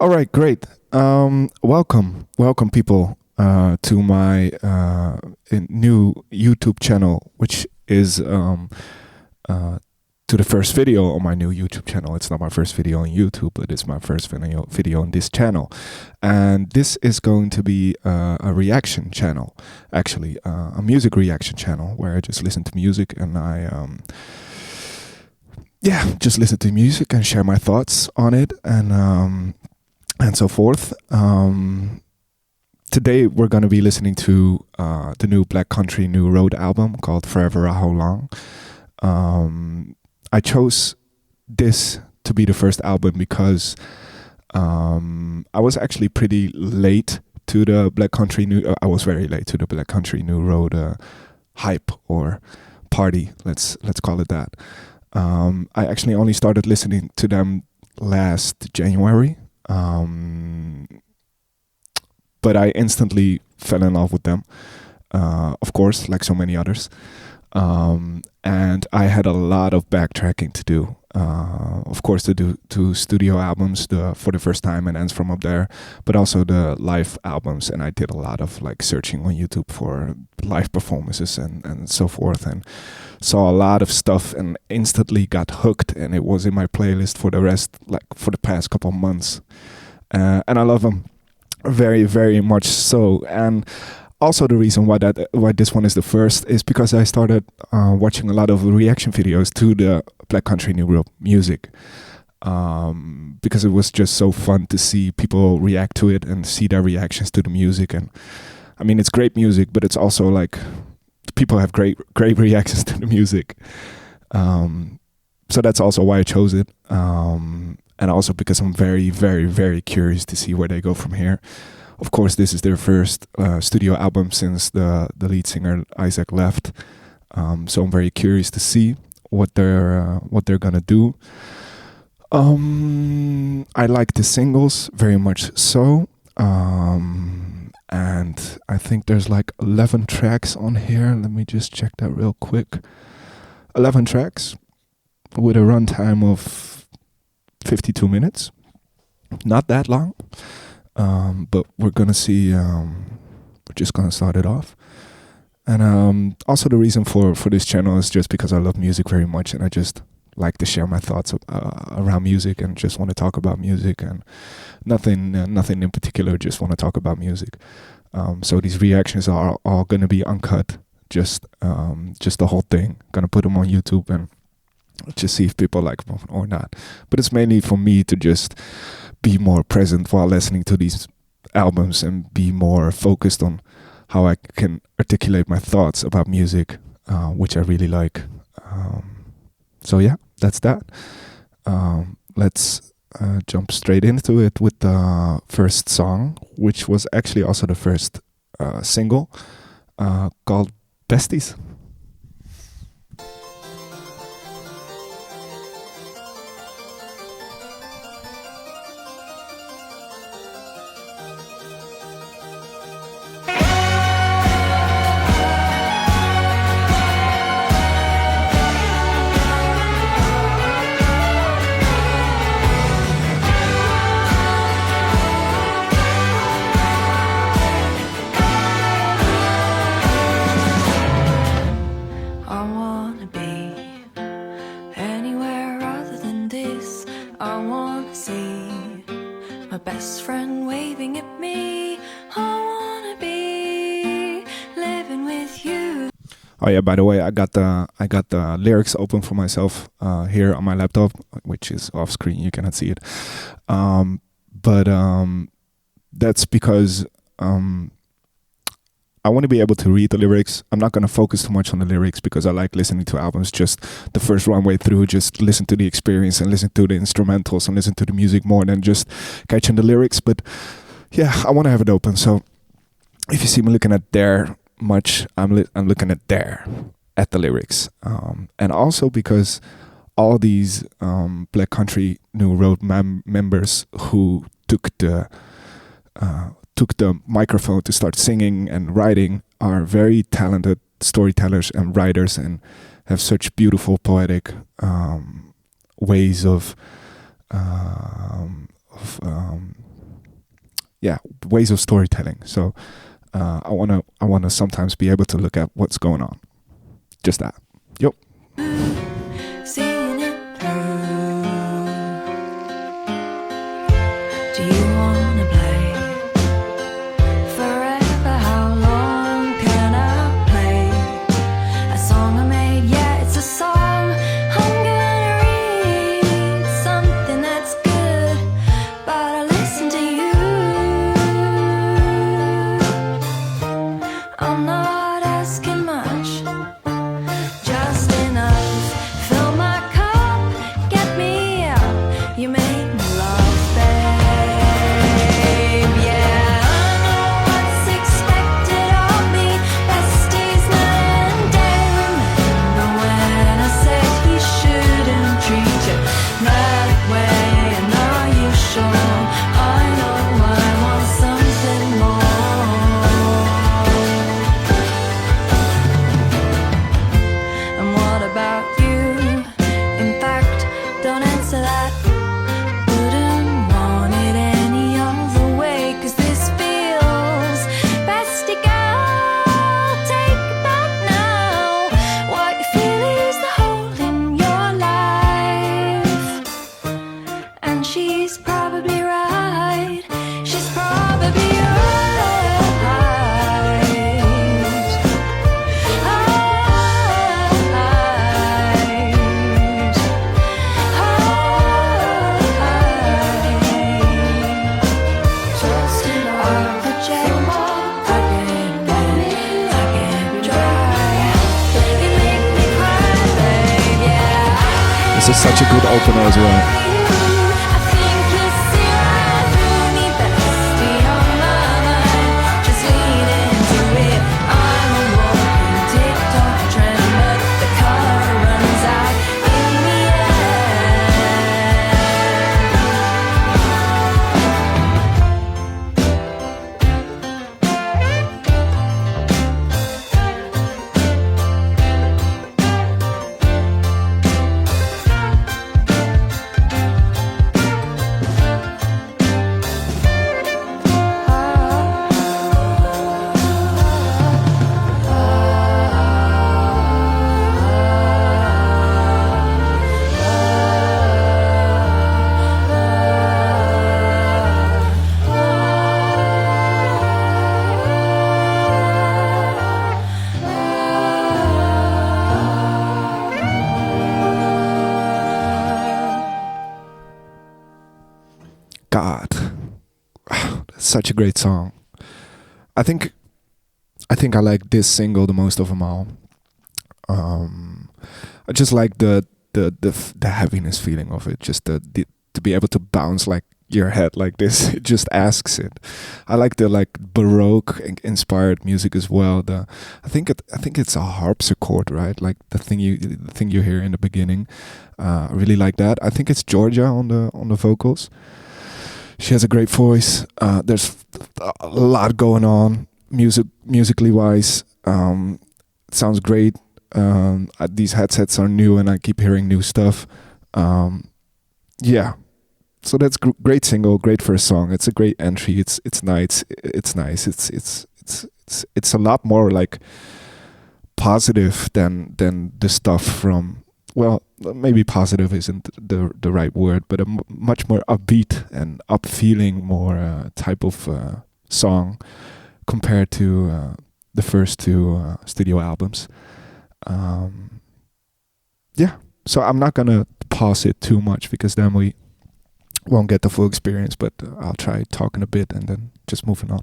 All right, great. Welcome, people, to my new YouTube channel, which is to the first video on my new YouTube channel. It's not my first video on YouTube, but it's my first video on this channel, and this is going to be a reaction channel, actually, a music reaction channel where I just listen to music and just listen to music and share my thoughts on it and so forth. Today we're going to be listening to the new Black Country New Road album called Forever a HOWLONG. I chose this to be the first album because I was actually pretty late to the Black Country New. I was very late to the Black Country New Road hype or party. Let's call it that. I actually only started listening to them last January. But I instantly fell in love with them, of course, like so many others. And I had a lot of backtracking to do. Of course, to do two studio albums for the first time and Ends From Up There, but also the live albums. And I did a lot of like searching on YouTube for live performances and so forth, and saw a lot of stuff and instantly got hooked. And it was in my playlist for the past couple of months. And I love them very, very much so. And also the reason why this one is the first is because I started watching a lot of reaction videos to the Black Country New Road music, because it was just so fun to see people react to it and see their reactions to the music. And I mean, it's great music, but it's also like people have great reactions to the music. So that's also why I chose it. And also because I'm very, very, very curious to see where they go from here. Of course, this is their first studio album since the lead singer Isaac left. So I'm very curious to see what they're gonna do. I like the singles very much so. And I think there's like 11 tracks on here. Let me just check that real quick. 11 tracks with a runtime of 52 minutes. Not that long. But we're gonna see. We're just gonna start it off. And also the reason for this channel is just because I love music very much, and I just like to share my thoughts around music and just want to talk about music and nothing in particular. Just want to talk about music. So these reactions are all gonna be uncut. Just the whole thing. Gonna put them on YouTube and just see if people like them or not. But it's mainly for me to just be more present while listening to these albums and be more focused on how I can articulate my thoughts about music, which I really like. So yeah, that's that. Let's jump straight into it with the first song, which was actually also the first single, called Besties. Best friend waving at me. I wanna be living with you. Oh yeah, by the way, I got the lyrics open for myself here on my laptop, which is off screen. You cannot see it. But that's because I want to be able to read the lyrics. I'm not going to focus too much on the lyrics because I like listening to albums just the first runway through, just listen to the experience and listen to the instrumentals and listen to the music more than just catching the lyrics. But yeah, I want to have it open. So if you see me looking at there much, I'm looking at there at the lyrics. And also because all these Black Country New Road members who took the microphone to start singing and writing are very talented storytellers and writers and have such beautiful poetic ways of ways of storytelling. So I wanna sometimes be able to look at what's going on. Just that. Yep. Seeing it through. Do you wanna play forever? How long can I play a song I made? Yeah, it's a song. I'm gonna read something that's good, but I listen to you. I'm not asking much, just enough. Fill my cup, get me up. You make me laugh, babe. Yeah, I know what's expected of me. Besties night and day. Remember when I said he shouldn't treat you that way? And are you sure? I know I want something more. And what about you? In fact, don't answer that. Wouldn't want it any other way. 'Cause this feels bestie girl, take it back now. What you feel is the hole in your life. And she's probably right. She's probably right. This is such a good opener as well. God, such a great song. I think I like this single the most of them all. I just like the heaviness feeling of it. Just the to be able to bounce like your head like this. It just asks it. I like the like Baroque inspired music as well. I think it's a harpsichord, right? Like the thing you hear in the beginning. I really like that. I think it's Georgia on the vocals. She has a great voice. There's a lot going on musically wise. Sounds great. These headsets are new, and I keep hearing new stuff. Yeah, so that's great single, great first song. It's a great entry. It's nice. It's nice. It's a lot more like positive than the stuff from. Well, maybe positive isn't the right word, but a much more upbeat and up feeling more type of song compared to the first two studio albums. Yeah, so I'm not gonna pause it too much because then we won't get the full experience, but I'll try talking a bit and then just moving on.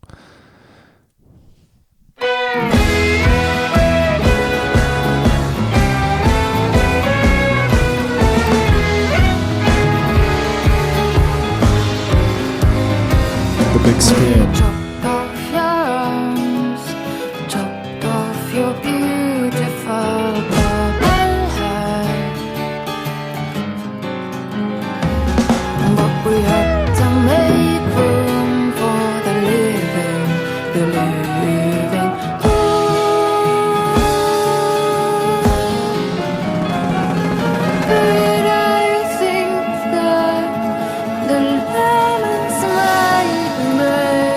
The big spin. Chopped off your arms, chopped off your beautiful purple hair. But we had to make room for the living, the living. But I think that the lemons might be made.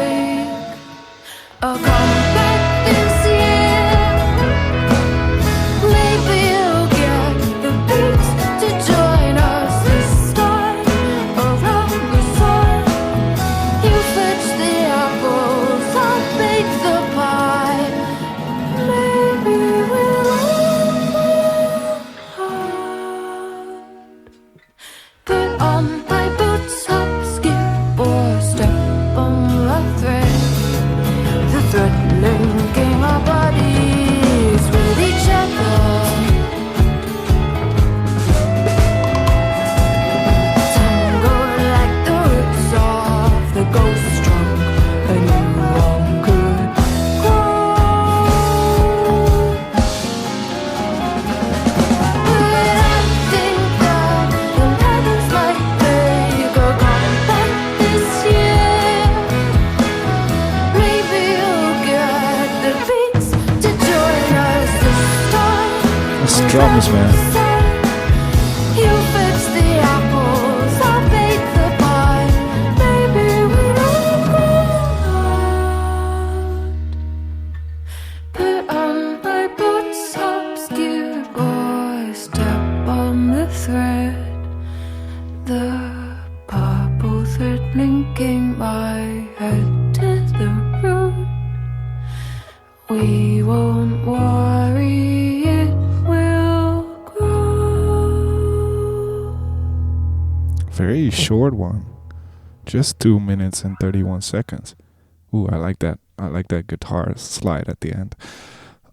go strong, a new one could grow. But I think that when heaven's like they go gone back this year, maybe you'll get the beats to join us this time. That's drums, man. You fix the apples, I bake the pie. Maybe we don't go out. Put on my boots, obscure boy, step on the thread. The purple thread linking my head to the root. We won't worry, it will grow. Very short one. Just 2 minutes and 31 seconds. Ooh, I like that. I like that guitar slide at the end.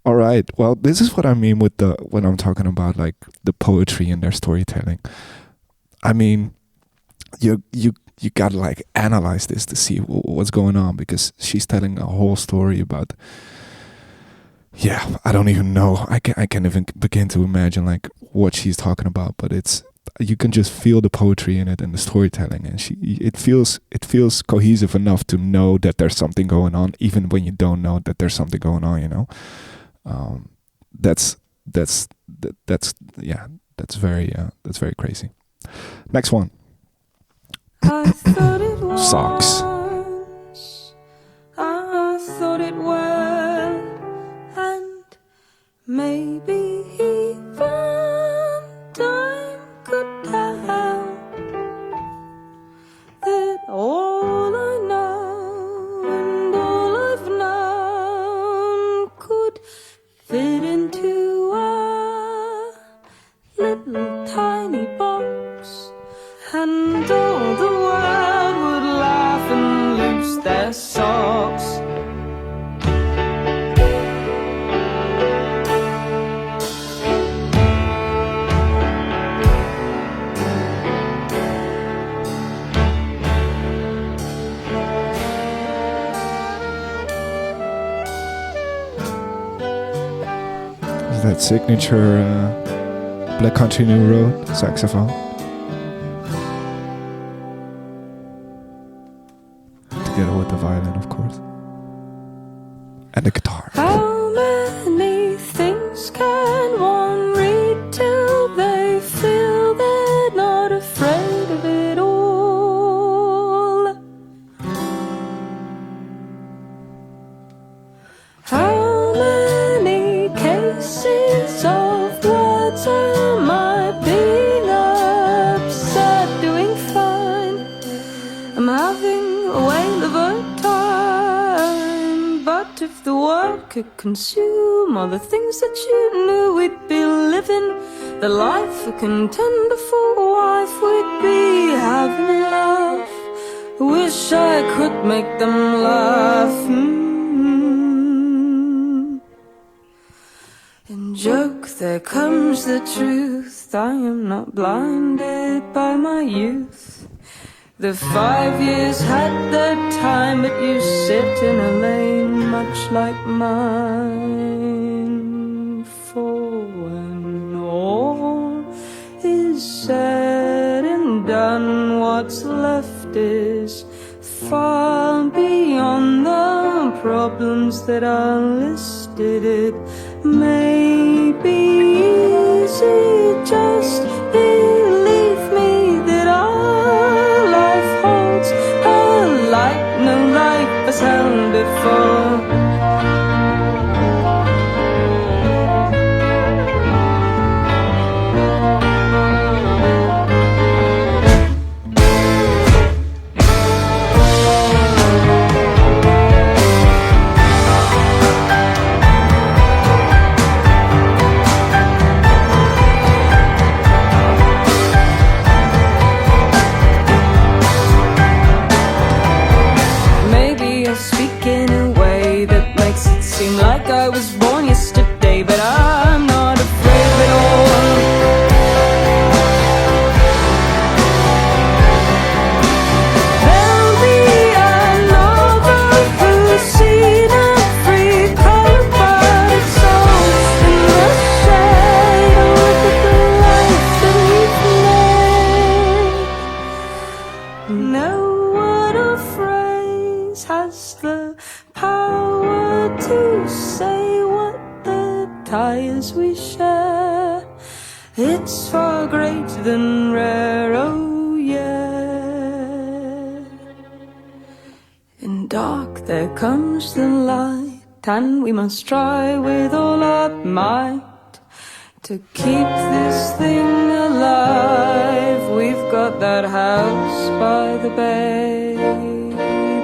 All right. Well, this is what I mean with when I'm talking about like the poetry in their storytelling. I mean, you gotta like analyze this to see what's going on, because she's telling a whole story about. Yeah, I don't even know. I can't even begin to imagine like what she's talking about. But you can just feel the poetry in it and the storytelling, and it feels cohesive enough to know that there's something going on, even when you don't know that there's something going on. You know, that's very crazy. Next one. I thought it was Socks. I thought it well, and maybe even time could tell that all I know and all I've known could fit into a little tiny box, and all the world would laugh and loose their socks. Is that signature Black Country New Road saxophone? Together with the violin, of course. And the guitar. How many things can one read till they feel they're not afraid of it all? How many cases of words am I being upset, doing fine? I'm having a whale of a time. But if the world could consume all the things that you knew, we'd be living the life a contender for wife. We'd be having a laugh. Wish I could make them laugh. And joke, there comes the truth. I am not blinded by my youth. The 5 years had their time, but you sit in a lane much like mine. For when all is said and done, what's left is far beyond the problems that are listed. It may be easy, just believe me that our life holds a light no life has held before. Seem like I was born yesterday, but I'm not afraid of it all. There'll be a has the power to say what the ties we share. It's far greater than rare, oh yeah. In dark there comes the light, and we must try with all our might to keep this thing alive. We've got that house by the bay.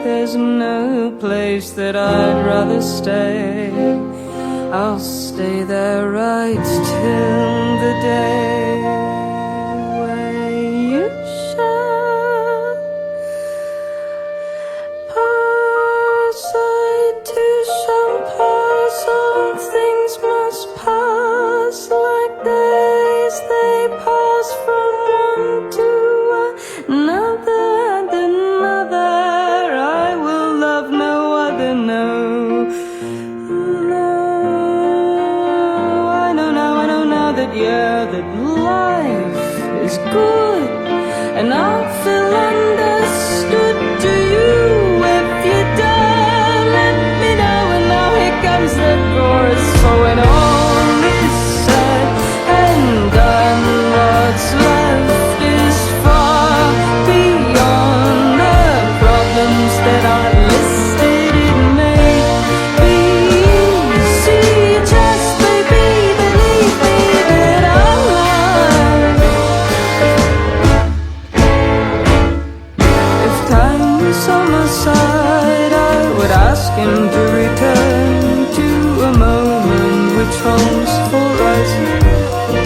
There's no place that I'd rather stay. I'll stay there right till the day when you shall pass. I too shall pass. All things must pass like days. They pass from one to another and another. I will love no other, no. Yeah, that life is good, and I'll feel understood. Do you, if you dare, let me know. And now here comes the chorus. For when all is said and done, what's left is far beyond the problems that are listed. It may be easy, just baby, believe me. On my side, I would ask him to return to a moment which holds full rising,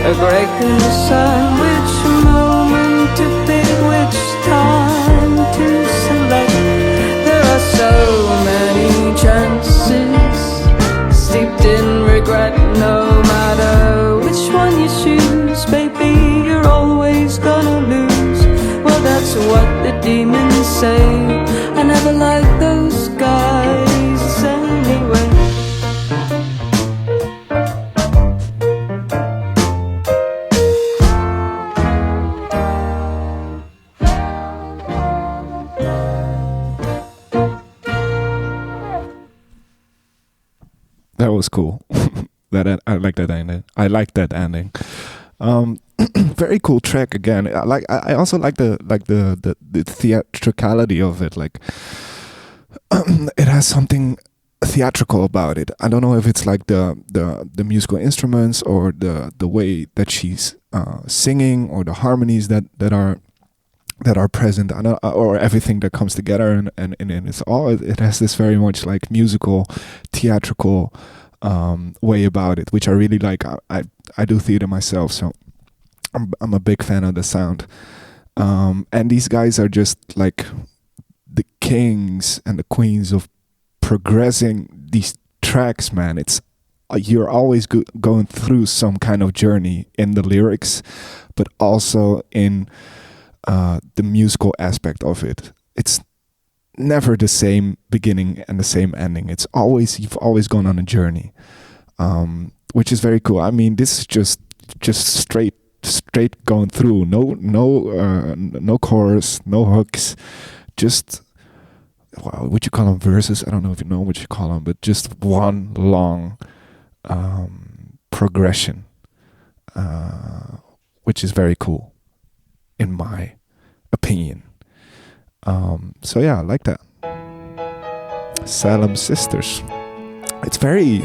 a break in the sun, which moment to pick, which time to select. There are so many chances steeped in regret. No matter which one you choose, baby, you're always gonna lose. Well, that's what the demons say. I never liked those guys anyway. That was cool. I like that ending. I like that ending. Very cool track again. I also like the theatricality of it. Like it has something theatrical about it. I don't know if it's like the musical instruments or the way that she's singing or the harmonies that are present, or everything that comes together, and it's all, it has this very much like musical, theatrical way about it, which I really like. I do theater myself, so I'm a big fan of the sound. And these guys are just like the kings and the queens of progressing these tracks, man. It's you're always going through some kind of journey in the lyrics, but also in the musical aspect of it. It's never the same beginning and the same ending. It's always, you've always gone on a journey, which is very cool. I mean, this is just straight going through. No chorus, no hooks. Just, wow, what you call them, verses? I don't know if you know what you call them, but just one long progression, which is very cool, in my opinion. So yeah, I like that. Salem Sisters. It's very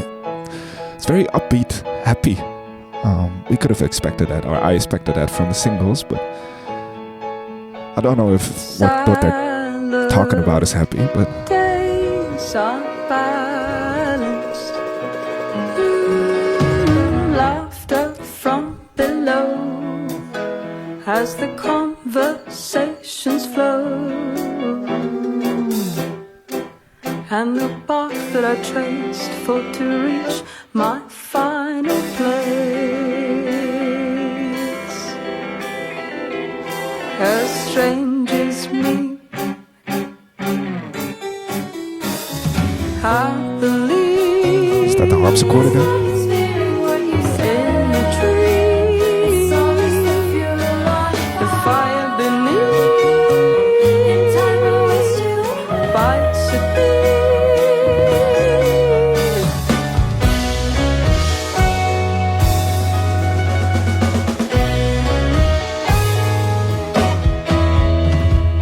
upbeat, happy. We could have expected that, or I expected that from the singles, but I don't know if what they're talking about is happy, but days are balanced. Laughter from below as the conversations flow, and the path that I traced for to reach my final place. As strangers meet, I believe. Is that the harpsichord again? Fire beneath bites curiosity.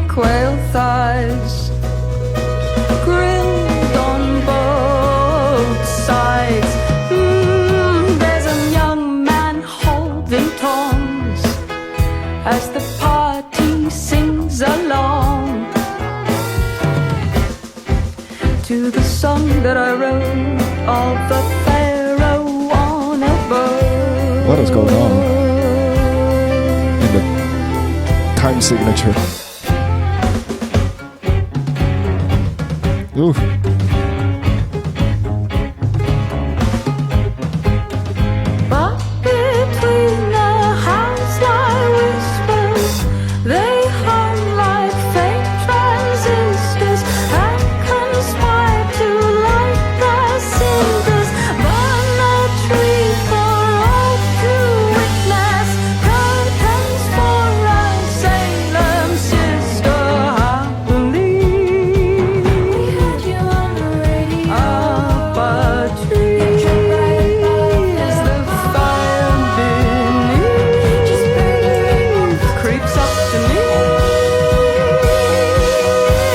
Quail thighs grilled on both sides. There's a young man holding tongs as the party sings along to the song that I wrote of the pharaoh on a boat. What is going on in the time signature? Ooh. But between the house-like whispers, they hum like fake transistors and conspire to light their cinders. Burn the tree for all to witness, curtains for a Salem sister, howling. We had you on the radio. Up a tree is the fire beneath. Creeps up to me.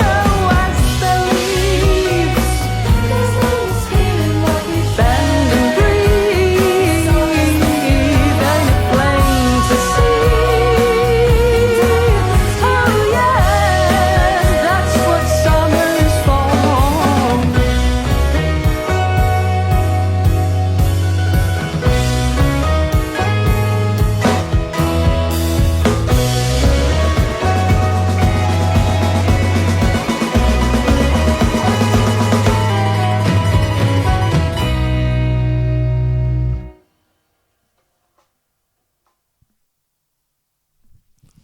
Oh, as the leaves bend and breathe, and it's plain to see. Oh yes, that's what summer's for.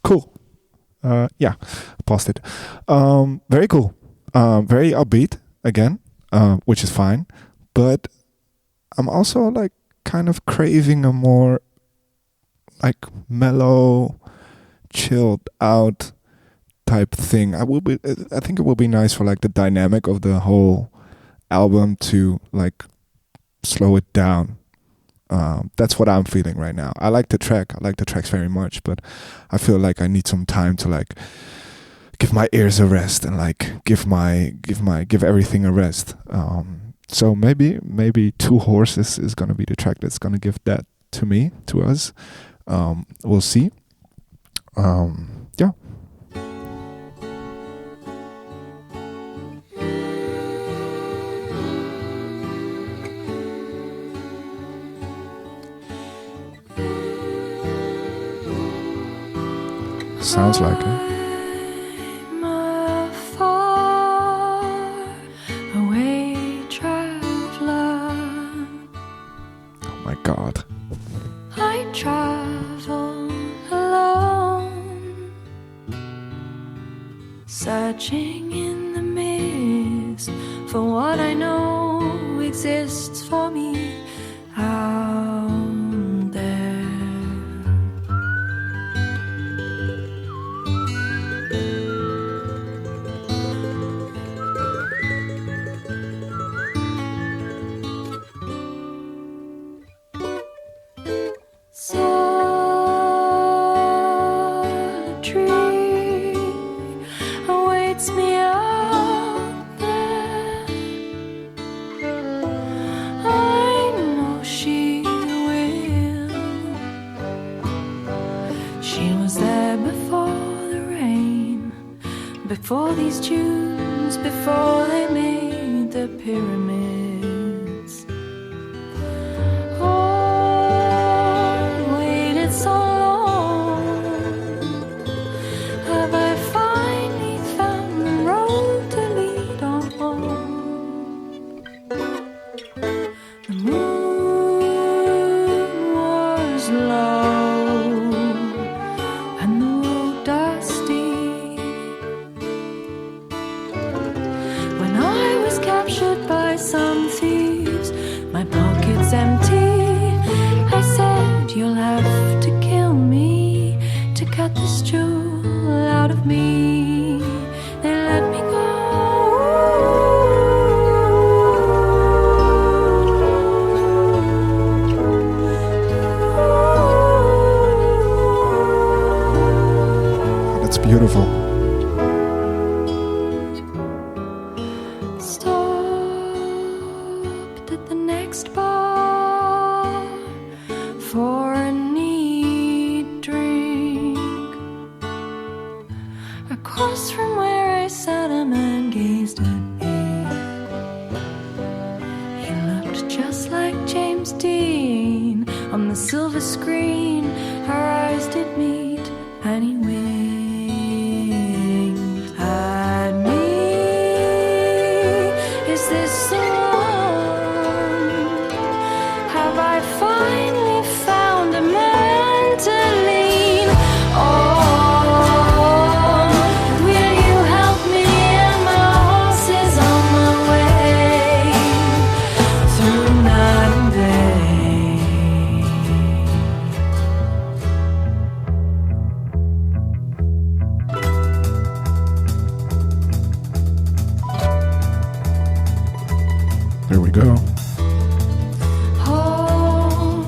Cool. Yeah, paused it. Very cool. Very upbeat again, which is fine. But I'm also like kind of craving a more like mellow, chilled out type thing. I think it will be nice for like the dynamic of the whole album to like slow it down. That's what I'm feeling right now. I like the track. I like the tracks very much, but I feel like I need some time to like give my ears a rest and like give everything a rest. So maybe Two Horses is gonna be the track that's gonna give that to us. We'll see. Yeah. Sounds like it. I'm a far away traveler. Oh my God. I travel alone, searching in the mist for what I know exists for me out there. Solitary awaits me out there. I know she will. She was there before the rain, before these tunes, before they made the pyramids. Oh, waited so long. Have I finally found the road to lead on home? The moon was low and the road dusty when I was captured by some thieves, my pockets empty. I said, you'll have to kill me to cut this jewel out of me. They let me go. On the silver screen, our eyes did meet, and he winked at me. Is this the one? Have I finally found a man to lean on? Will you help me? And my horse is on my way through night and day. There we go. Oh,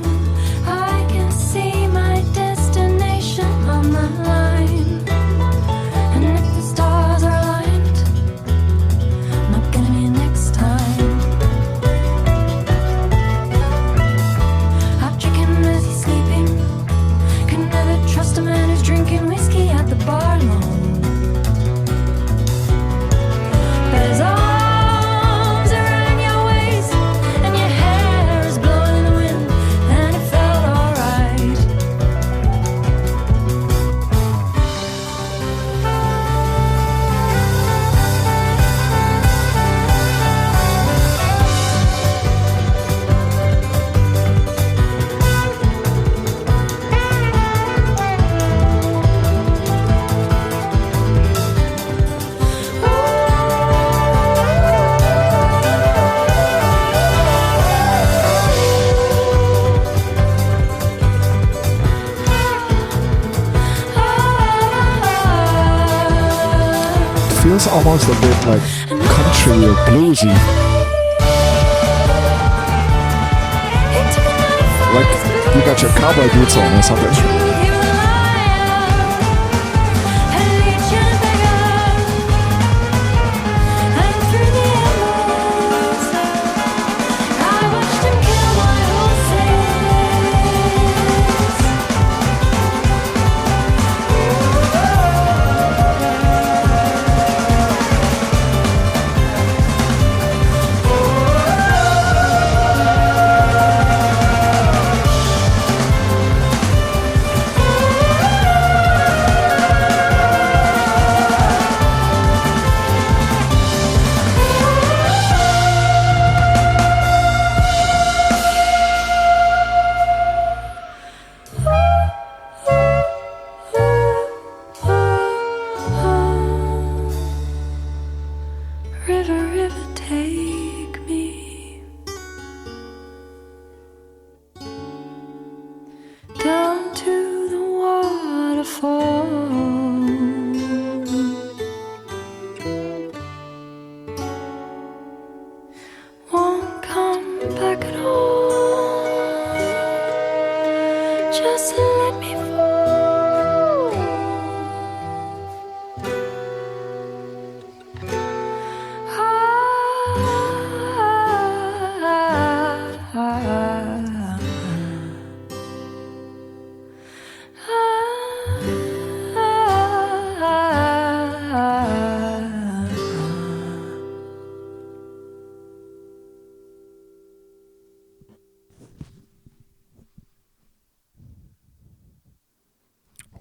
I can see my destination on the line. And if the stars are aligned, not gonna be next time. I'll trick him as he's sleeping. Can never trust a man who's drinking whiskey at the bar alone. But his arms around your waist, and your hair is blowing in the wind, and it felt alright. Feels almost a bit like country or bluesy. Like you got your cowboy boots on or something. River, river, take me down to the waterfall. Won't come back at all. Just let me fall.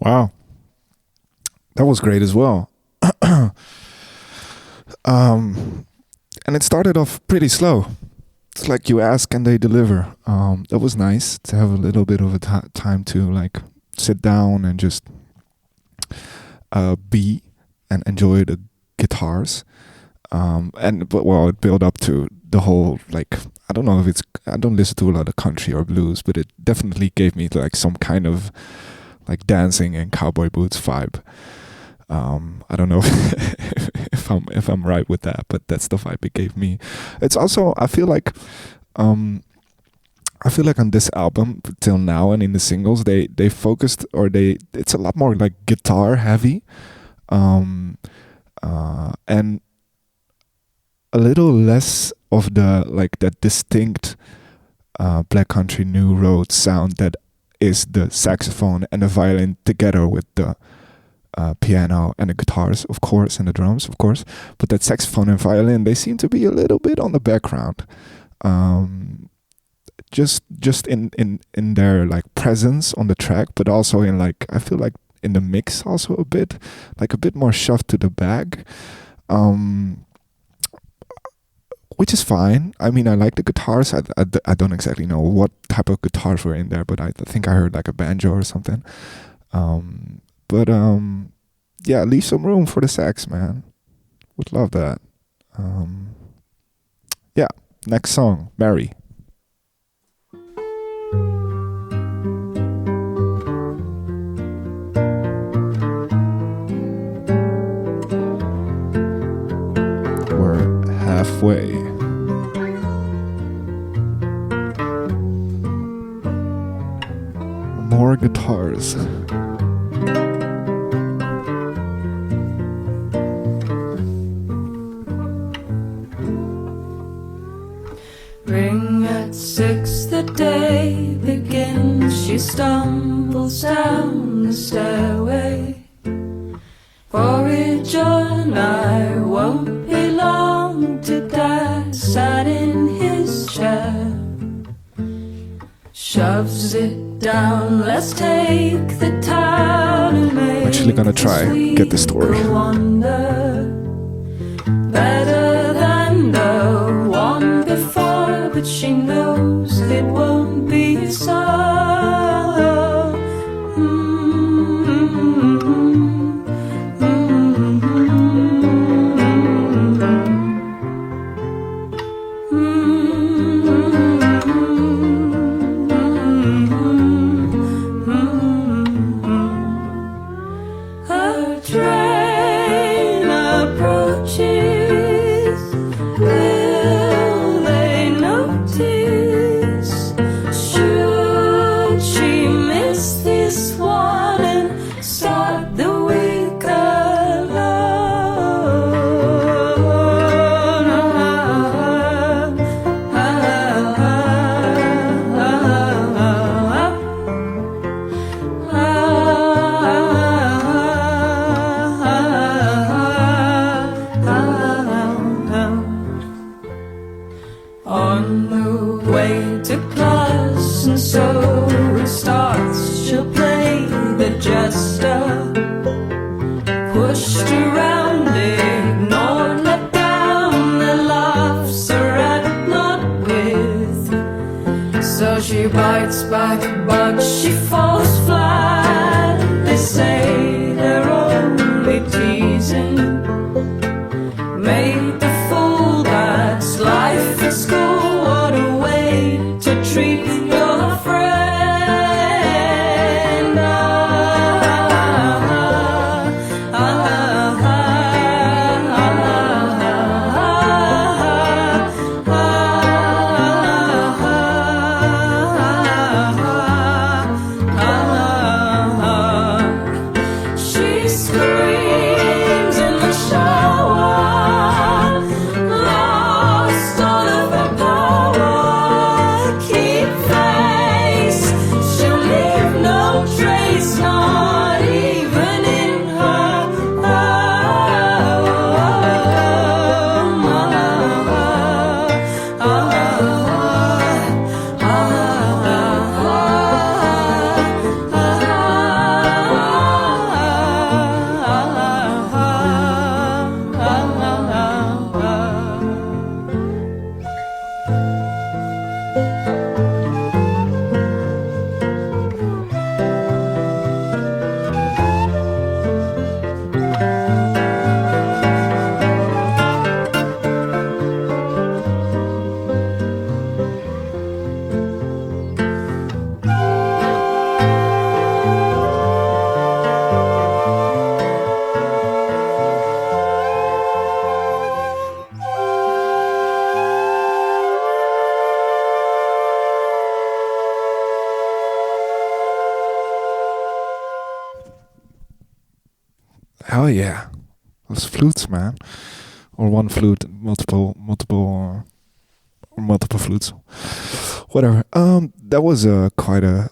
Wow. That was great as well. And it started off pretty slow. It's like you ask and they deliver. That was nice to have a little bit of a time to like sit down and just be and enjoy the guitars. But it built up to the whole, like, I don't know if it's, I don't listen to a lot of country or blues, but it definitely gave me like some kind of like dancing and cowboy boots vibe. I don't know if I'm right with that, but that's the vibe it gave me. It's also, I feel like on this album till now and in the singles they focused, or it's a lot more like guitar heavy, and a little less of the like that distinct black country new road sound that is the saxophone and the violin together with the piano and the guitars, of course, and the drums, of course. But that saxophone and violin, they seem to be a little bit on the background. just in their like presence on the track, but also in like I feel like in the mix also a bit more shoved to the back, which is fine. I mean, I like the guitars. I don't exactly know what type of guitars were in there, but I think I heard like a banjo or something. But yeah, leave some room for the sax, man. Would love that. Yeah, next song, Mary. We're halfway. More guitars. Ring at 6, the day begins. She stumbles down the stairway. Porridge on, I won't be long to Dad sat in his chair. Shoves it down, let's take the town and make I'm actually gonna try get the story. Better than the one before, but she knows it won't be so. A train approaches. Will they notice? Should she miss this one and start the week alone? On the way to class, and so it starts. She'll play the jester, pushed around, ignored, let down. The laughs are at not with. So she bites back, but she falls flat. They say they're only teasing. Made the fool, that's life at school. What a way to treat your friend. She screams in the shower, lost all of her power. Keep face, she'll leave no trace, not even in her Hell yeah, those flutes, man, or one flute, multiple or multiple flutes, whatever. That was quite a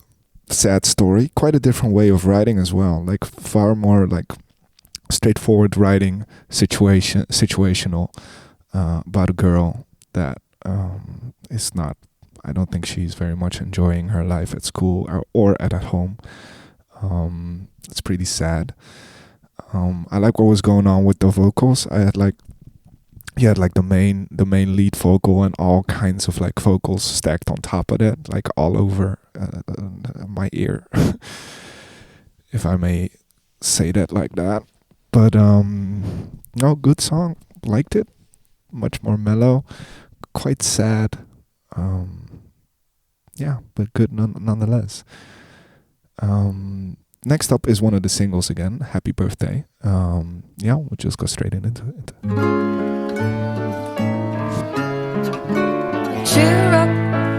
sad story, quite a different way of writing as well. Like far more like straightforward writing, situational about a girl that is not I don't think she's very much enjoying her life at school or at home. It's pretty sad. I like what was going on with the vocals. You had like the main lead vocal and all kinds of like vocals stacked on top of it, like all over my ear, if I may say that like that. But no, good song. Liked it. Much more mellow, quite sad. Yeah, but good nonetheless. Next up is one of the singles again, Happy Birthday. Yeah, we'll just go straight into it. Cheer up,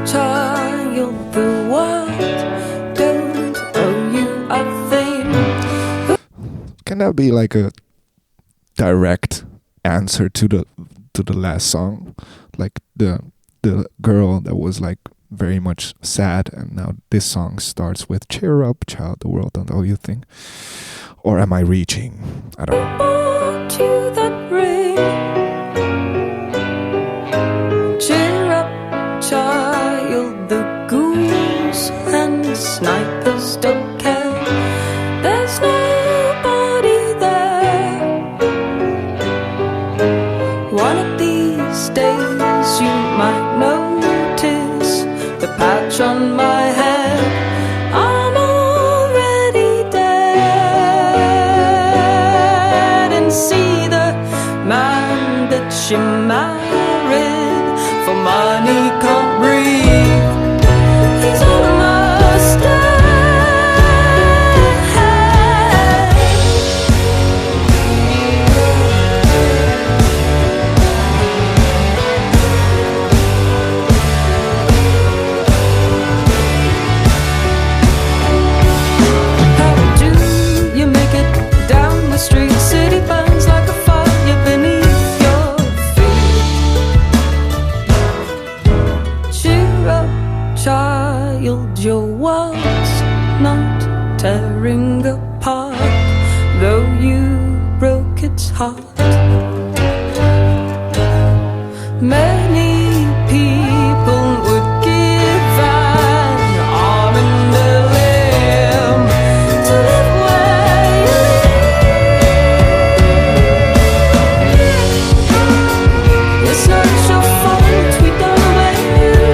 child, the world don't owe you a thing. Can that be like a direct answer to the last song? Like the girl that was like very much sad, and now this song starts with cheer up, child, the world don't owe you a thing. Or am I reaching? I don't know. Bought you that ring. Cheer up, child, the ghouls and snipers don't care. There's nobody there. One of these days you might notice the patch on my head. I'm already dead. And see the man that she married for money can't breathe. He's almost dead. How do you make it down the street? City burns like a fire beneath your feet. Cheer up, child, your world's not tearing apart, though you broke its heart. Many people would give an arm and a limb to live where you live. It's not your fault we don't blame you.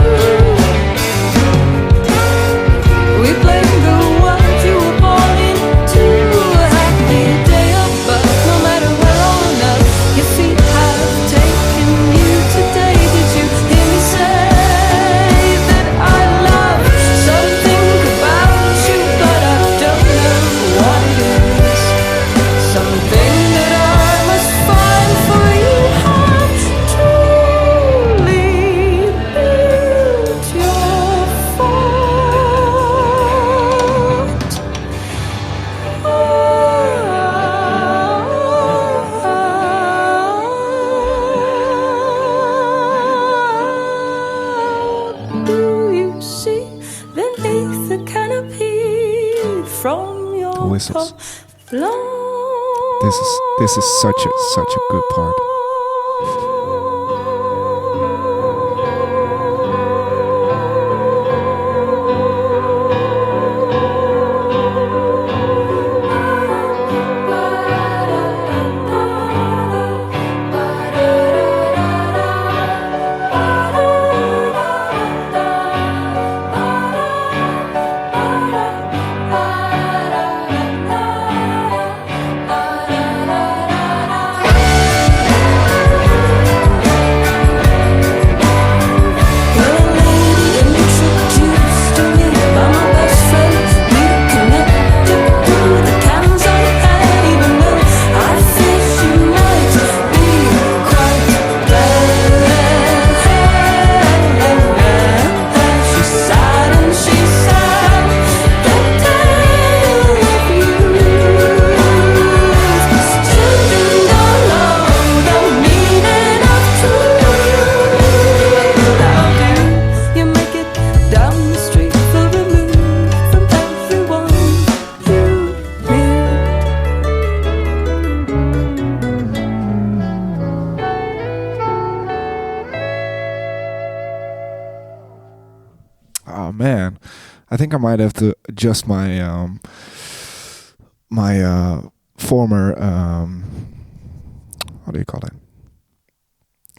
We blame the world you were born into. A happy day of birth, no matter where on earth your feet have taken you today. Did you hear me say that I love something about you, but I don't know what it is? Something that I must find, for you have truly built your fort. Do you see beneath the canopy from your The whistles. top floor? This is such a good part. man, I think I might have to adjust my former how do you call it?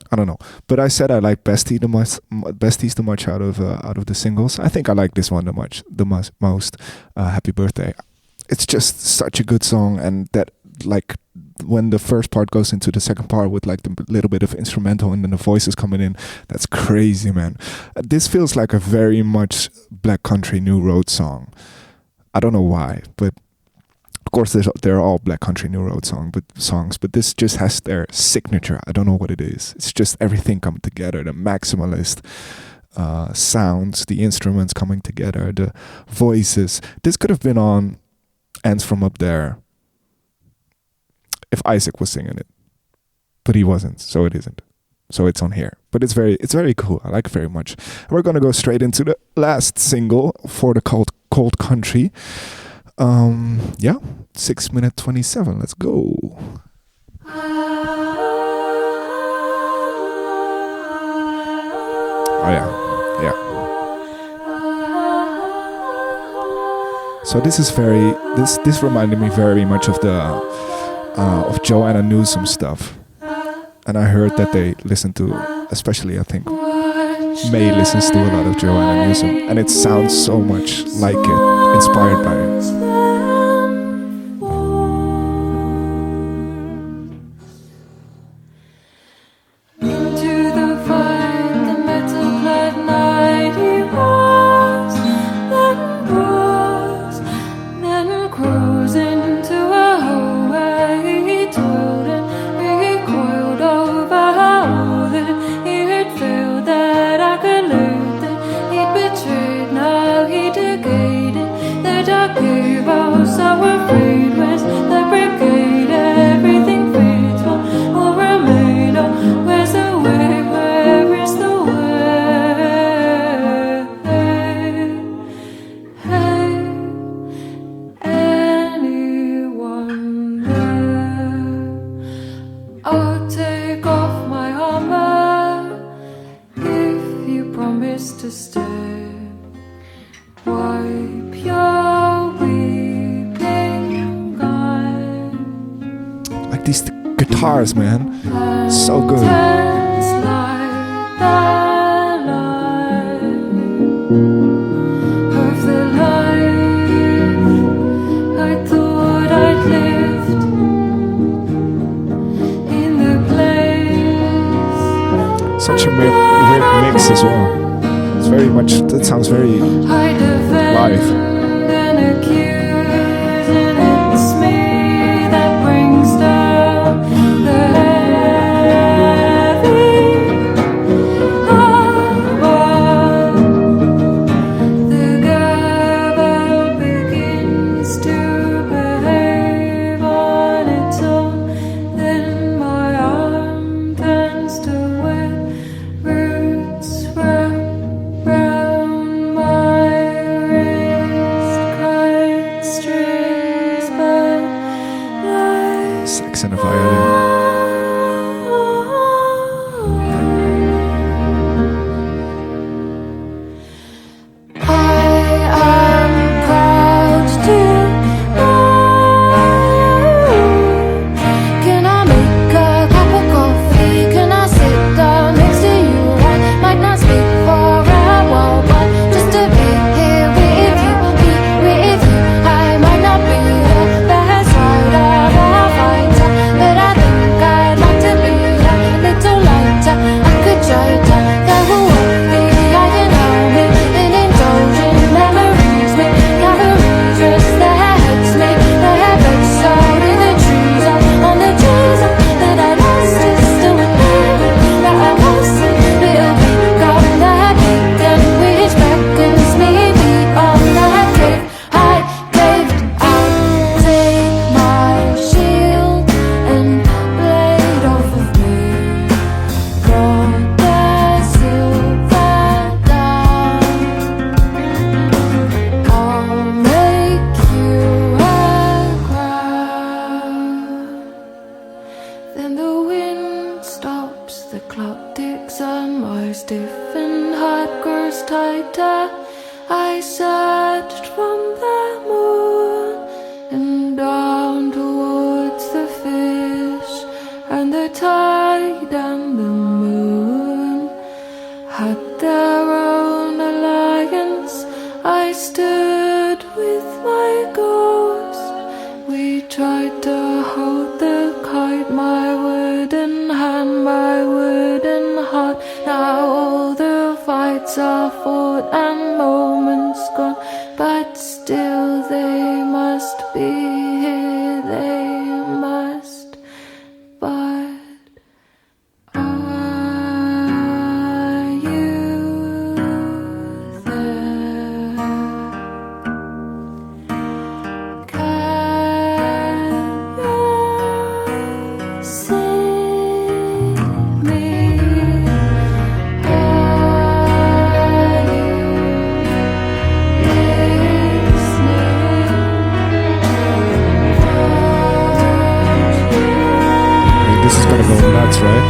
I don't know, but I said I like Besties the much out of the singles. I think I like this one the most. Happy Birthday. It's just such a good song, and that, like, when the first part goes into the second part with like the little bit of instrumental and then the voices coming in, that's crazy, man. This feels like a very much Black Country New Road song. I don't know why, but of course they're all Black Country New Road songs, but this just has their signature. I don't know what it is. It's just everything coming together. The maximalist sounds, the instruments coming together, the voices. This could have been on Ends From Up There if Isaac was singing it, but he wasn't, so it isn't. So it's on here, but it's very cool. I like it very much. We're gonna go straight into the last single for the Cold Country. 6 minute 27. Let's go. Oh yeah. So this reminded me very much of the of Joanna Newsom stuff, and I heard that they listen to, especially I think May listens to a lot of Joanna Newsom, and it sounds so much like it, inspired by it. These guitars, man, so good. Such a weird mix as well. It's very much, that sounds very live. And a violin. The clock ticks and my stiff and heart grows tighter. I searched from the moon and down towards the fish, and the tide and the moon had their own alliance. I stood with my ghost. We tried to hold the kite, my wooden hand, my wooden heart. Now all the fights are fought and moments gone, but still they must be here, they must. But are you there? Can you see me? Are you Hey, this is gonna go nuts, right?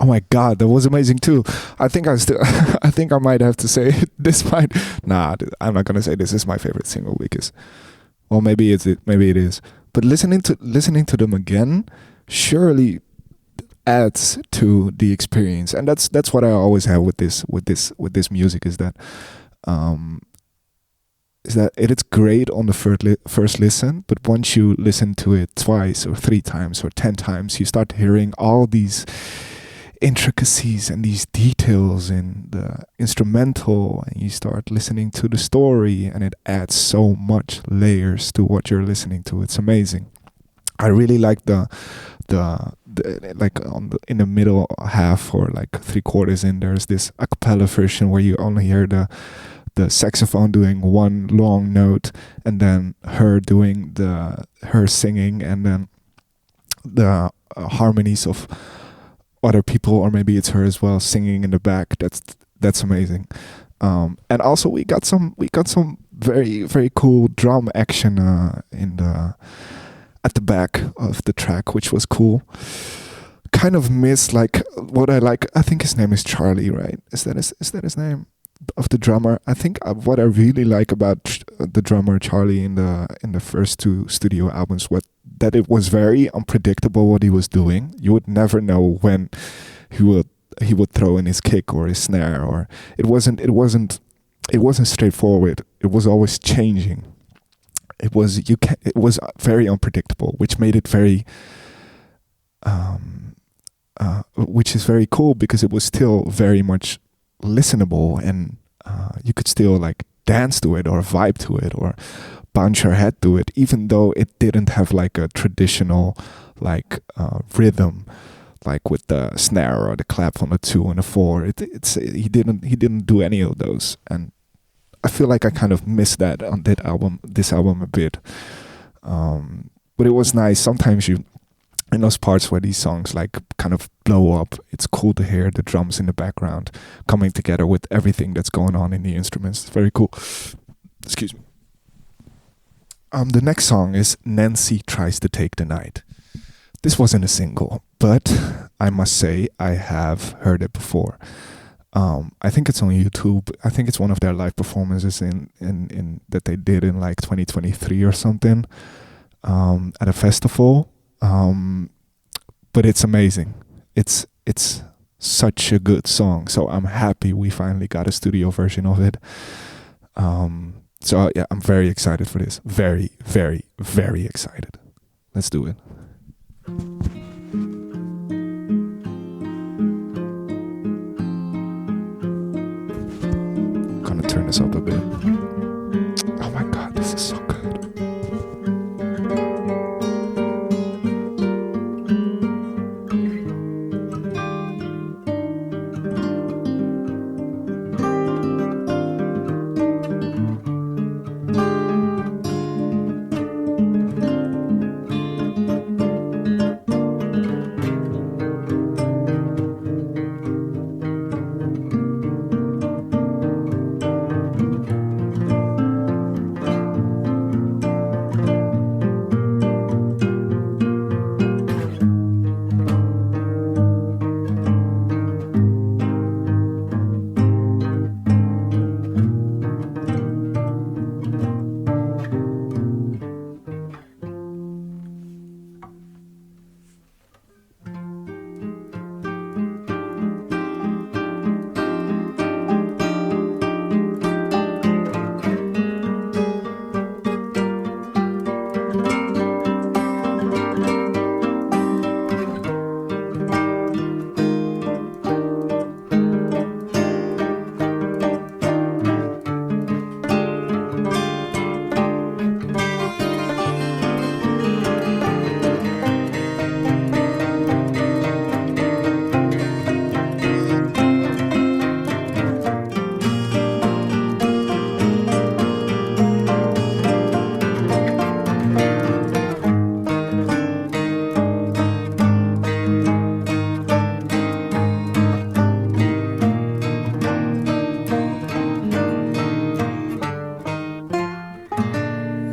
Oh my god, that was amazing too. I think I still, I think I might have to say this might. Nah, I'm not gonna say this is my favorite single because, well, maybe it's it, maybe it is. But listening to them again, surely adds to the experience, and that's what I always have with this music um is that it's great on the first listen, but once you listen to it twice or three times or 10 times, you start hearing all these intricacies and these details in the instrumental, and you start listening to the story, and it adds so much layers to what you're listening to. It's amazing. I really like the like in the middle half or like 3/4 in, there's this a cappella version where you only hear the saxophone doing one long note, and then her singing, and then the harmonies of other people, or maybe it's her as well, singing in the back. That's amazing. And also we got some very very cool drum action at the back of the track, which was cool. Kind of miss like what I like. I think his name is Charlie, right? Is that his name? Of the drummer. I think what I really like about the drummer Charlie in the first two studio albums, that it was very unpredictable what he was doing. You would never know when he would throw in his kick or his snare, or it wasn't straightforward. It was always changing. It was very unpredictable, which made it very which is very cool, because it was still very much listenable, and you could still like dance to it or vibe to it or bounce your head to it, even though it didn't have like a traditional like rhythm, like with the snare or the clap on the 2 and the 4. He didn't do any of those, and I feel like I kind of missed that on this album a bit. But it was nice. Sometimes in those parts where these songs like kind of blow up, it's cool to hear the drums in the background coming together with everything that's going on in the instruments. It's very cool. Excuse me. The next song is Nancy Tries to Take the Night. This wasn't a single, but I must say I have heard it before. I think it's on YouTube. I think it's one of their live performances in that they did in like 2023 or something, at a festival. But it's amazing. It's such a good song. So I'm happy we finally got a studio version of it. So yeah, I'm very excited for this. Very, very, very excited. Let's do it. Gonna turn this up a bit. Oh my god, this is so good.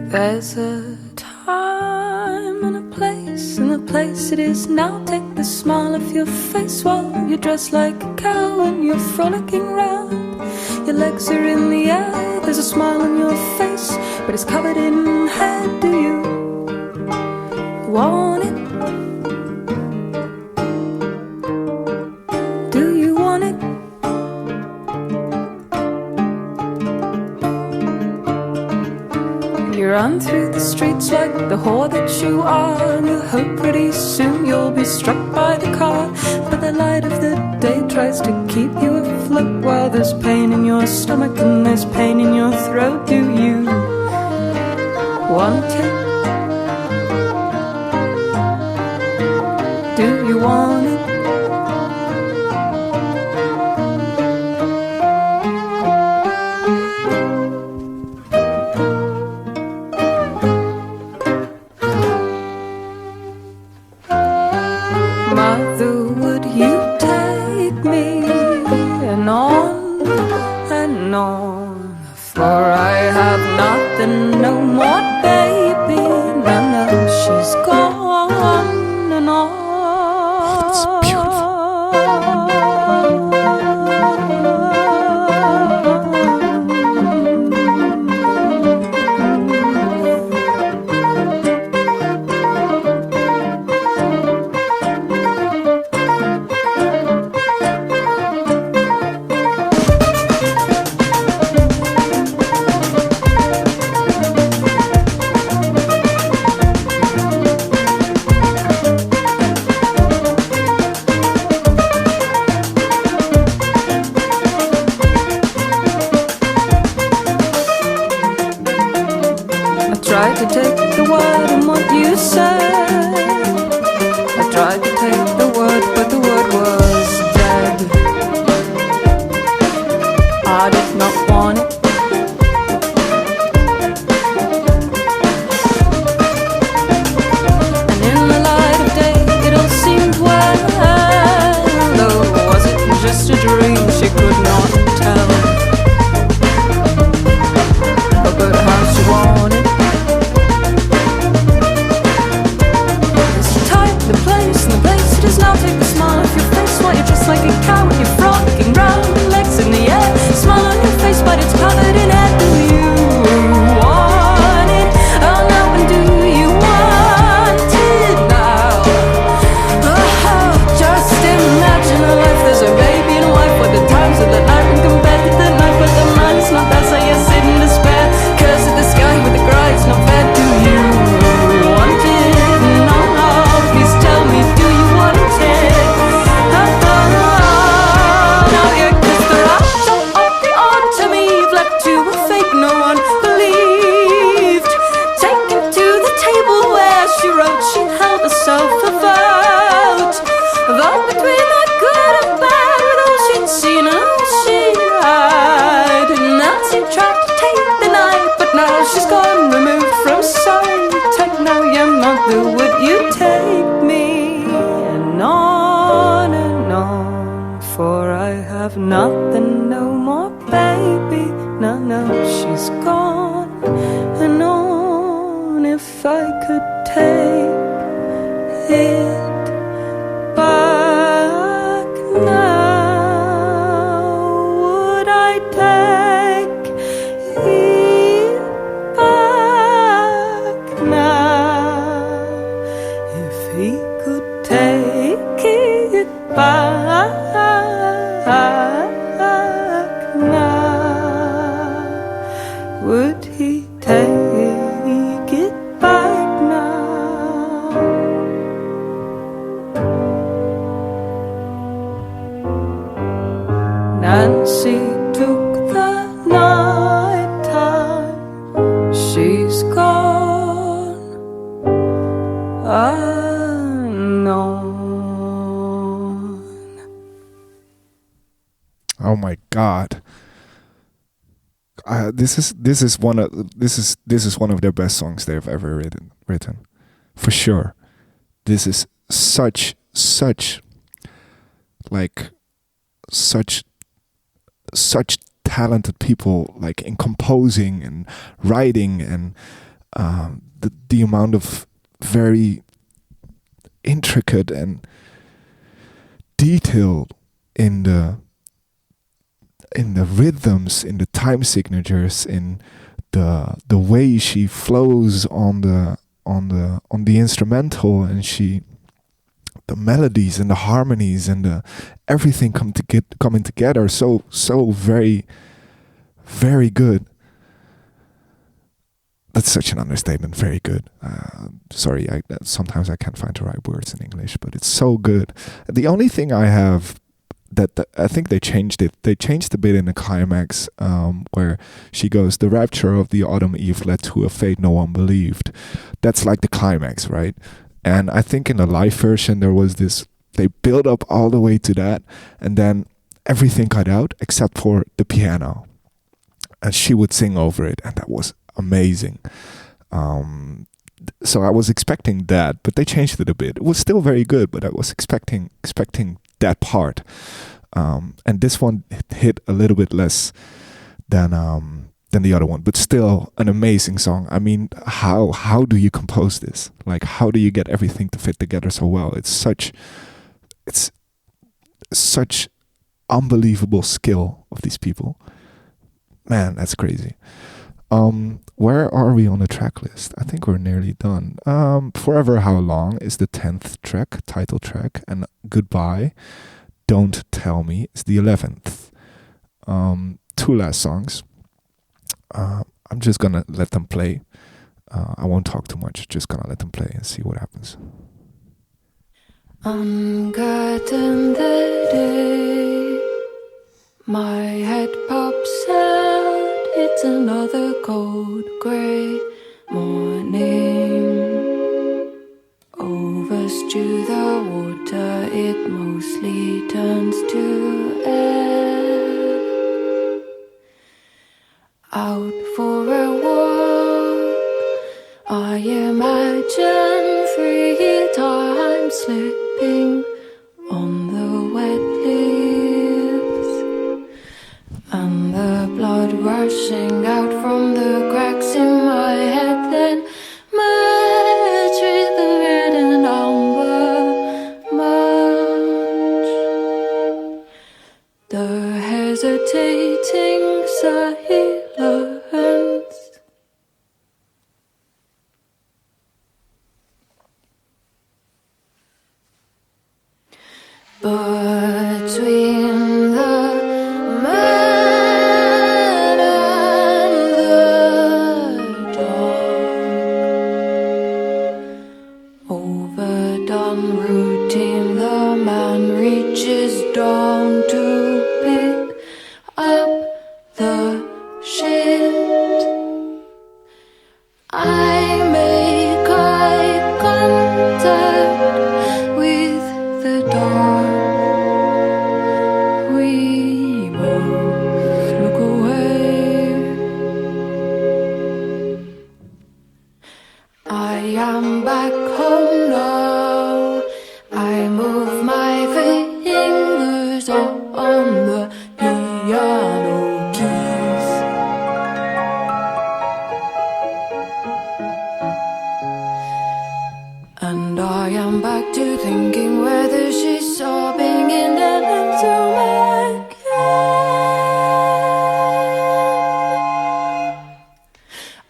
There's a time and a place, and the place it is now. Take the smile off your face while you're dressed like a cow and you're frolicking round. Your legs are in the air, there's a smile on your face, but it's covered in hair. Do you want it? Do you want it? You run through the streets like the whore that you are, and you hope pretty soon you'll be struck by the car. But the light of the day tries to keep you afloat while there's pain in your stomach and there's pain in your throat. Do you want it? Do you want it? Mother, would you take me and on, for I have nothing no more, baby. No, she's gone and on. That's beautiful. Tried to take the word and what you said. I tried to take the word, but the word was dead. I did not want it. And in the light of day, it all seemed well. Though was it just a dream? She could not tell. But how she wanted. if I could take it back now, would I take it back now? If he could take it back now, would he take it back now? Nancy took the night time, she's gone unknown. Oh my God. This is one of their best songs they've ever written, for sure. This is such like such talented people, like in composing and writing, and the amount of very intricate and detailed in the rhythms, in the time signatures, in the way she flows on the instrumental, and the melodies and the harmonies and the everything coming together so very, very good. That's such an understatement. Very good. Sorry, sometimes I can't find the right words in English, but it's so good. The only thing I have that I think they changed it. They changed a bit in the climax, where she goes, "The rapture of the autumn eve led to a fate no one believed." That's like the climax, right? And I think in the live version there was this. They build up all the way to that, and then everything cut out except for the piano, and she would sing over it, and that was amazing. So I was expecting that, but they changed it a bit. It was still very good, but I was expecting that part. And this one hit a little bit less than the other one, but still an amazing song. I mean, how do you compose this? Like, how do you get everything to fit together so well? It's such unbelievable skill of these people. Man, that's crazy. Where are we on the track list? I think we're nearly done. Forever How Long is the 10th track, title track, and Goodbye, Don't Tell Me is the 11th. Two last songs. I'm just gonna let them play. I won't talk too much, just gonna let them play and see what happens. Uncertain the day, my head pops out. It's another cold grey morning. Overstew the water, it mostly turns to air. Out for a walk, I imagine free time slipping on the wet leaves, and the blood rushing out from the cracks in my head, then merge with the red and amber munch. The hesitating silence. Between the man and the dog, overdone routine, the man reaches down to pick up the shit. I make eye contact with the dog. We both look away. I am back home now. I move my fingers on the piano keys. I am back to thinking whether she's sobbing in the bedroom again.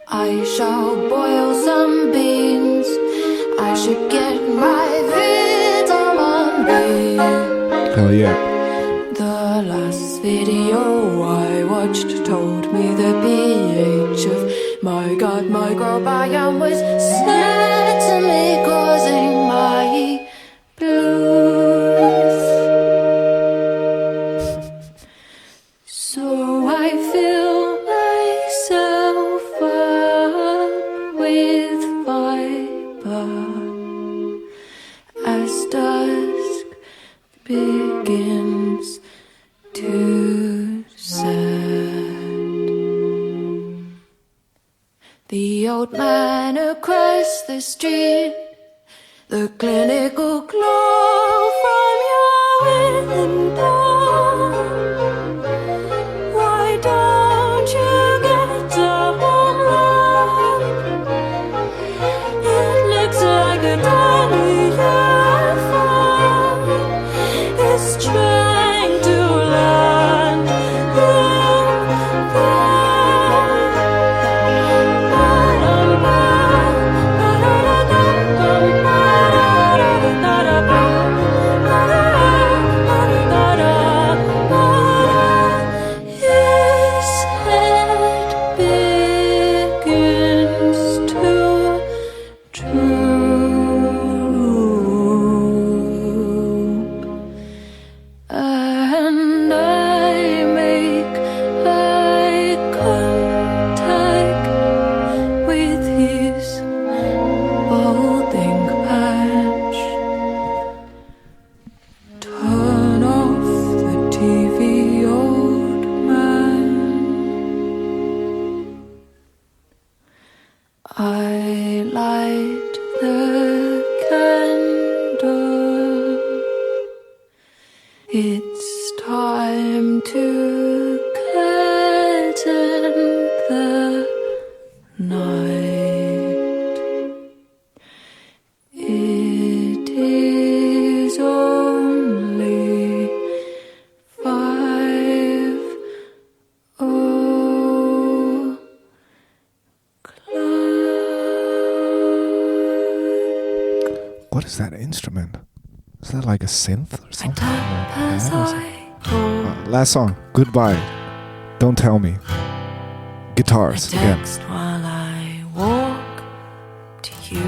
I shall boil some beans. I should get my vitamin B. Hell yeah. The last video I watched told me the pH of my gut microbiome was certainly causing my blues. So I fill myself up with fiber as dusk begins to set. The old man across the street, the clinical glow from your window. Why don't you get up and run? It looks like a tiny UFO is trying to land his head begins to droop, and I make eye contact with his balding patch. Turn off the TV, old man. I light the candle. It's time to curtain the night. It is only 5 o'clock. What is that instrument? Is that like a synth or something? As I Last song, Goodbye. Don't Tell Me. Guitars again. text while I walk to you.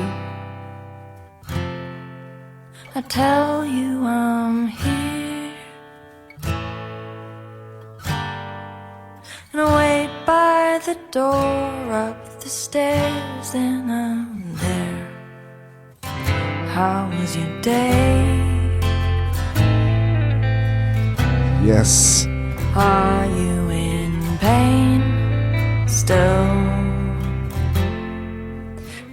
I tell you I'm here, and I wait by the door up the stairs, and I'm there. How was your day? Yes. Are you in pain still?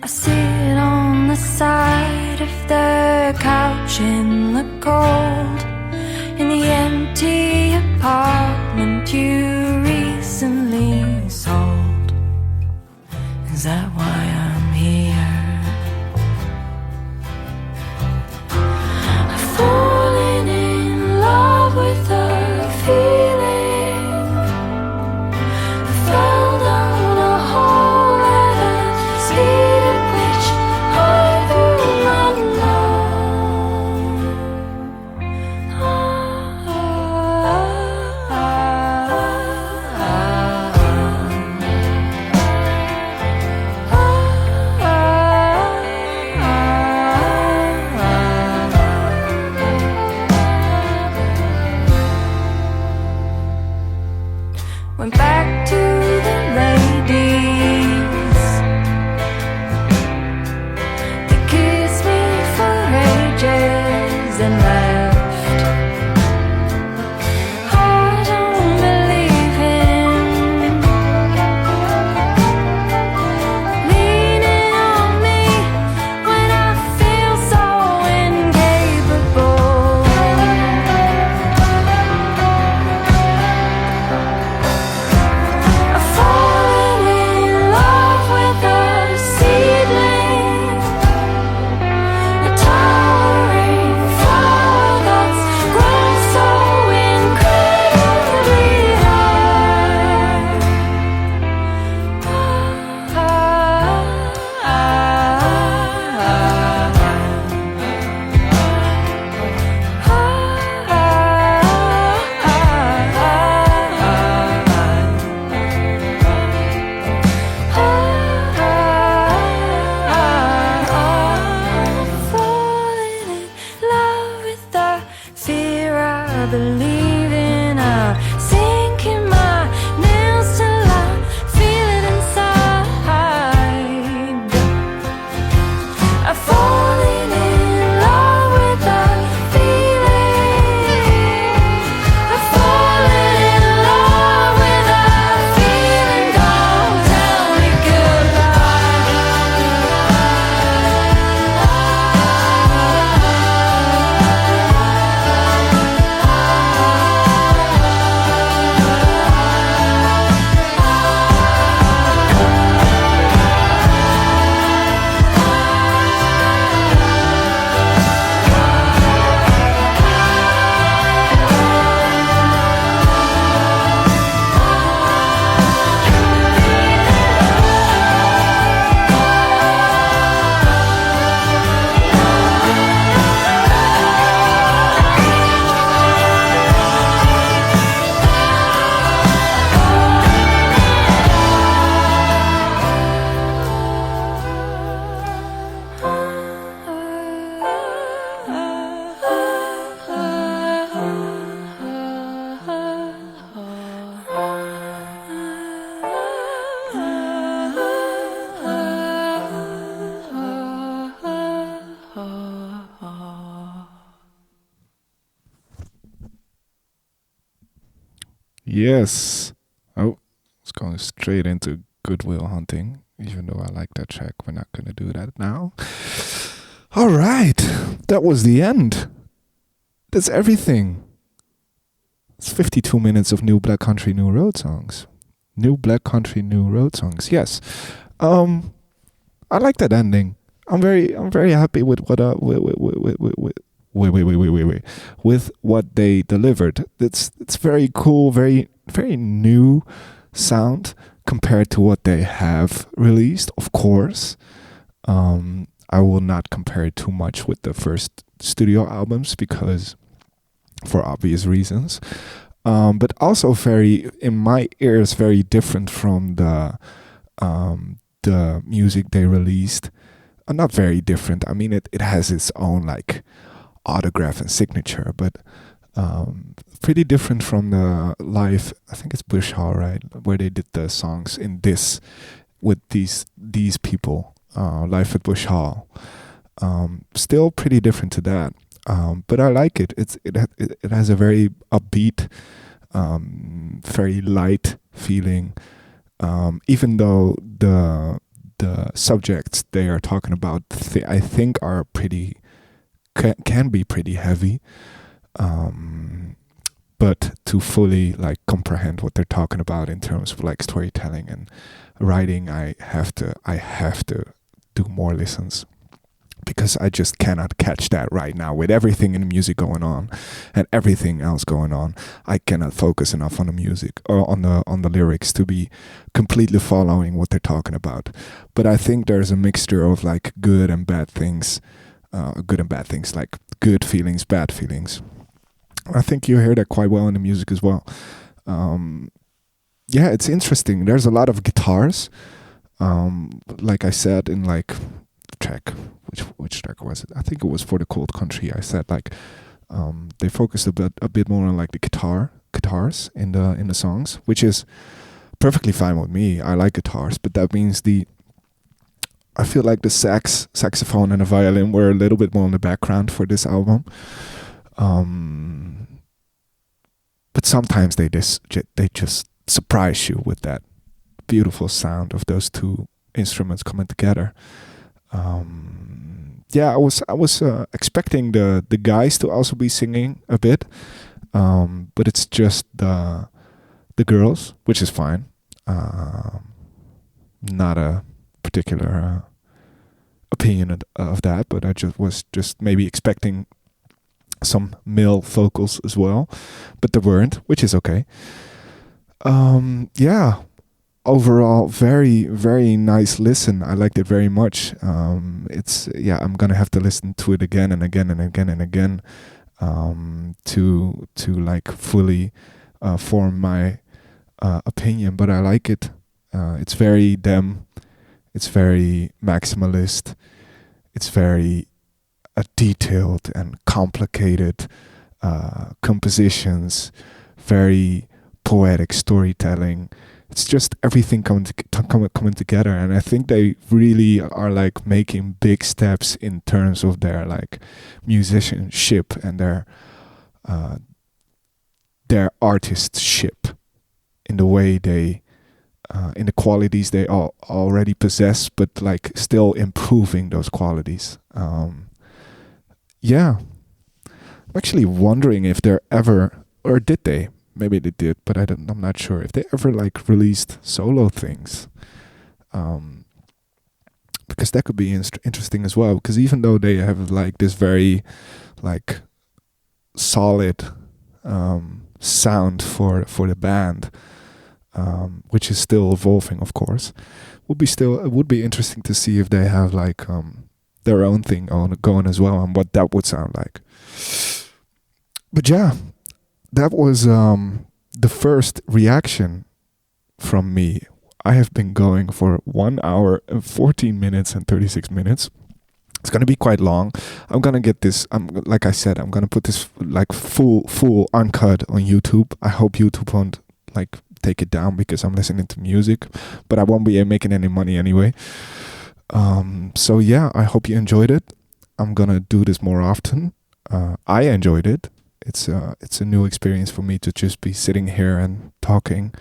I sit on the side of the couch in the cold, in the empty apartment you recently sold. Is that why I'm here? I've fallen in love with the feeling. I fell down a hole at a speed at which I do not know. Yes. Oh, it's going straight into Goodwill Hunting. Even though I like that track, we're not going to do that now. All right. That was the end. That's everything. It's 52 minutes of New Black Country, New Road songs. New Black Country, New Road songs. Yes. I like that ending. I'm very happy with what with what they delivered. It's very cool, very new sound compared to what they have released. Of course, I will not compare it too much with the first studio albums because, for obvious reasons, but also very, in my ears, very different from the music they released. Not very different. I mean, it has its own like autograph and signature, but pretty different from the live. I think it's Bush Hall, right, where they did the songs in this with these people, live at Bush Hall. Still pretty different to that, but I like it. It has a very upbeat, very light feeling. Even though the subjects they are talking about, I think are pretty can be pretty heavy. But to fully like comprehend what they're talking about in terms of like storytelling and writing, I have to do more listens, because I just cannot catch that right now with everything in the music going on and everything else going on. I cannot focus enough on the music or on the lyrics to be completely following what they're talking about. But I think there's a mixture of like good and bad things, like good feelings, bad feelings. I think you hear that quite well in the music as well. Yeah, it's interesting. There's a lot of guitars. Like I said in like track, which track was it? I think it was For the Cold Country. I said like they focused a bit more on like the guitars in the songs, which is perfectly fine with me. I like guitars, but that means I feel like the saxophone and the violin were a little bit more in the background for this album. But sometimes they just surprise you with that beautiful sound of those two instruments coming together. Yeah, I was expecting the guys to also be singing a bit, but it's just the girls, which is fine. Not a particular opinion of that, but I was maybe expecting some male vocals as well, but there weren't, which is okay. Yeah, overall very, very nice listen. I liked it very much. I'm gonna have to listen to it again and again and again and again, to like fully form my opinion. But I like it. It's very them. It's very maximalist. It's very detailed and complicated compositions, very poetic storytelling. It's just everything coming together, and I think they really are like making big steps in terms of their like musicianship and their artistship in the way they in the qualities they already possess, but like still improving those qualities. Yeah, I'm actually wondering if they're ever, or did they? Maybe they did, but I'm not sure if they ever like released solo things. Because that could be interesting as well. Because even though they have like this very like solid sound for the band, which is still evolving, of course, it would be interesting to see if they have like their own thing going as well, and what that would sound like. But yeah, that was the first reaction from me. I have been going for 1 hour and 14 minutes and 36 minutes. It's going to be quite long. I'm going to get this, like I said, I'm going to put this like full uncut on YouTube. I hope YouTube won't like take it down because I'm listening to music, but I won't be making any money anyway. So yeah, I hope you enjoyed it. I'm going to do this more often. I enjoyed it. it's a new experience for me to just be sitting here and talking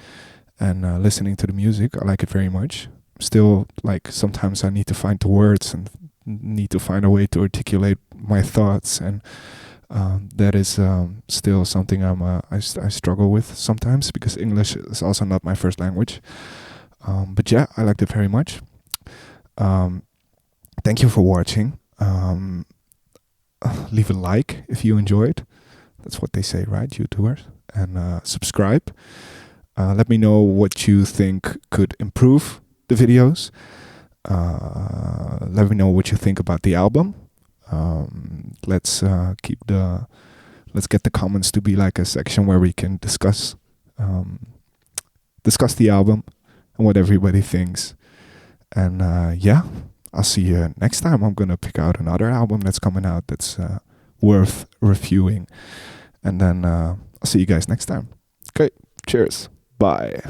and listening to the music. I like it very much. Still, like, sometimes I need to find the words and need to find a way to articulate my thoughts, and that is still something I struggle with sometimes, because English is also not my first language. But yeah, I liked it very much. Thank you for watching. Leave a like if you enjoyed. That's what they say, right, YouTubers? And subscribe. Let me know what you think could improve the videos. Let me know what you think about the album. Let's get the comments to be like a section where we can discuss the album and what everybody thinks. And yeah, I'll see you next time. I'm gonna pick out another album that's coming out that's worth reviewing. And then I'll see you guys next time. Okay, cheers. Bye.